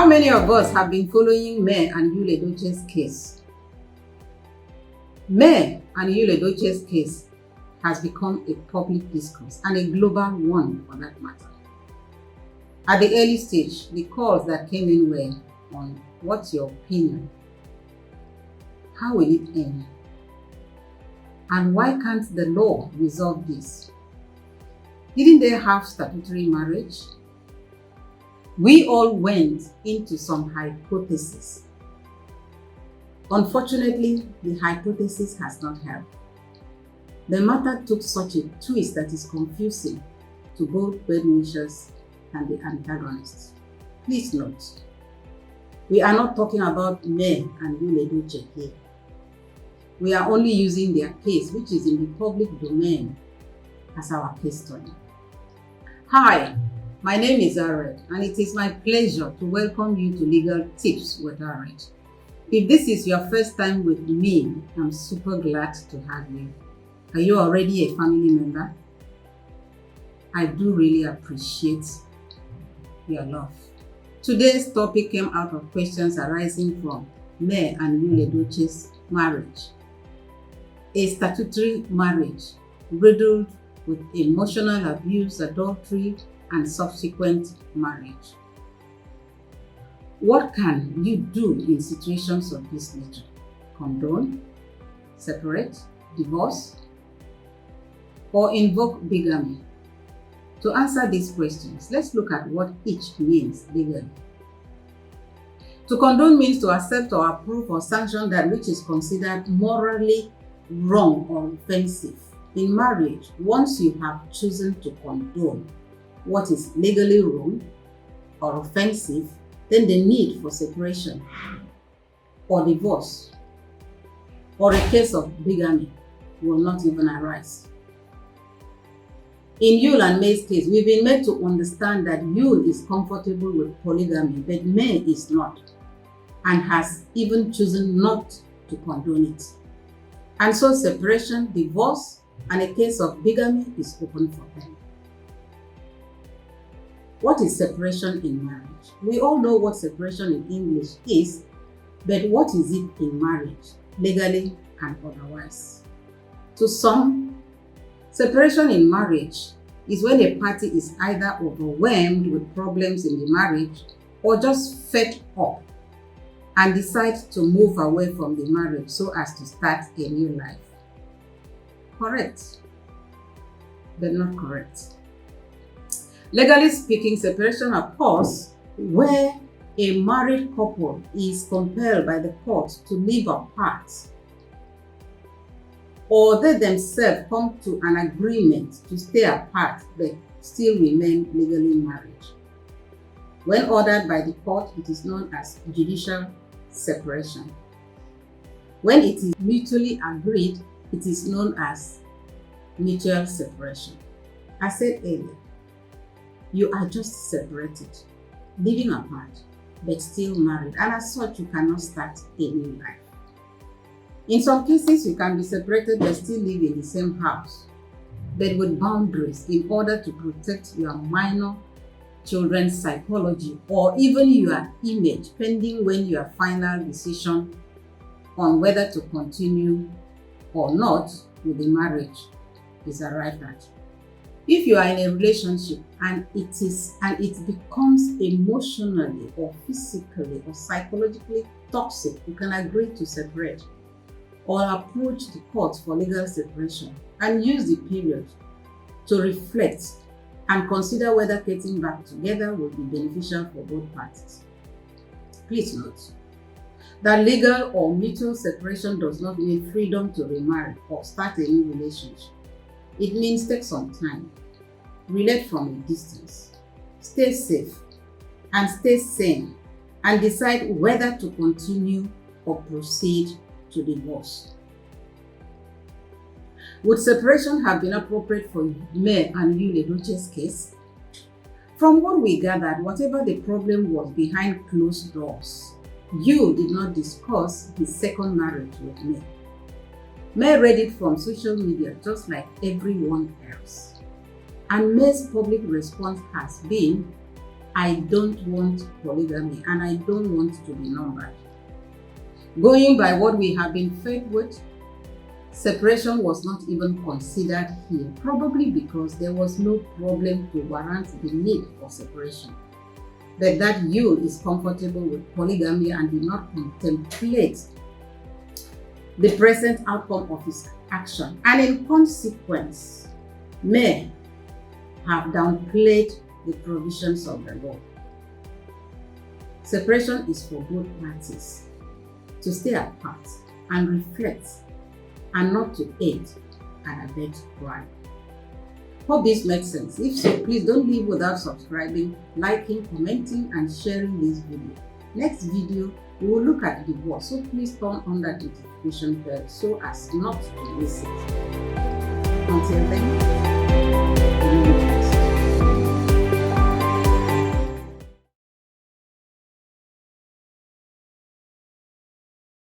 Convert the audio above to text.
many of us have been following Mayor and Edochie's case? Mayor and Edochie's case has become a public discourse and a global one for that matter. At the early stage, the calls that came in were on what's your opinion? How will it end? And why can't the law resolve this? Didn't they have statutory marriage? We all went into some hypotheses. Unfortunately, the hypothesis has not helped. The matter took such a twist that is confusing to both well-wishers and the antagonists. Please note, we are not talking about Mayor and Edochie here. We are only using their case, which is in the public domain, as our case study. Hi, my name is Ared, and it is my pleasure to welcome you to Legal Tips with Ared. If this is your first time with me, I'm super glad to have you. Are you already a family member? I do really appreciate your love. Today's topic came out of questions arising from Mayor and Edochie's marriage. A statutory marriage riddled with emotional abuse, adultery, and subsequent marriage. What can you do in situations of this nature? Condone, separate, divorce, or invoke bigamy? To answer these questions, let's look at what each means legally. To condone means to accept or approve or sanction that which is considered morally wrong or offensive. In marriage, once you have chosen to condone what is legally wrong or offensive, then the need for separation or divorce or a case of bigamy will not even arise. In Yule and May's case, we've been made to understand that Yule is comfortable with polygamy, but May is not, and has even chosen not to condone it. And so separation, divorce, and a case of bigamy is open for them. What is separation in marriage? We all know what separation in English is, but what is it in marriage, legally and otherwise? To some, separation in marriage is when a party is either overwhelmed with problems in the marriage or just fed up and decides to move away from the marriage so as to start a new life. Correct, but not correct. Legally speaking, separation occurs where a married couple is compelled by the court to live apart, or they themselves come to an agreement to stay apart but still remain legally married. When ordered by the court, it is known as judicial separation. When it is mutually agreed, it is known as mutual separation. I said earlier, you are just separated, living apart, but still married, and as such, you cannot start a new life. In some cases, you can be separated but still live in the same house, but with boundaries in order to protect your minor children's psychology or even your image, pending when your final decision on whether to continue or not with the marriage is arrived at. If you are in a relationship and it becomes emotionally or physically or psychologically toxic, you can agree to separate or approach the court for legal separation and use the period to reflect and consider whether getting back together will be beneficial for both parties. Please note that legal or mutual separation does not mean freedom to remarry or start a new relationship. It means take some time, relate from a distance, stay safe and stay sane, and decide whether to continue or proceed to divorce. Would separation have been appropriate for Mayor and Edochie's case? From what we gathered, whatever the problem was behind closed doors, Yule did not discuss his second marriage with Mayor. Mayor read it from social media just like everyone else. And Mayor's public response has been I don't want polygamy and I don't want to be numbered. Going by what we have been fed with, separation was not even considered here, probably because there was no problem to warrant the need for separation. But that you is comfortable with polygamy and did not contemplate the present outcome of his action, and in consequence may have downplayed the provisions of the law. Separation is for both parties to stay apart and reflect, and not to aid and abet crime. Hope this makes sense. If so, please don't leave without subscribing, liking, commenting, and sharing this video. Next video, we will look at divorce, so please turn on that notification bell so as not to miss it. Until then,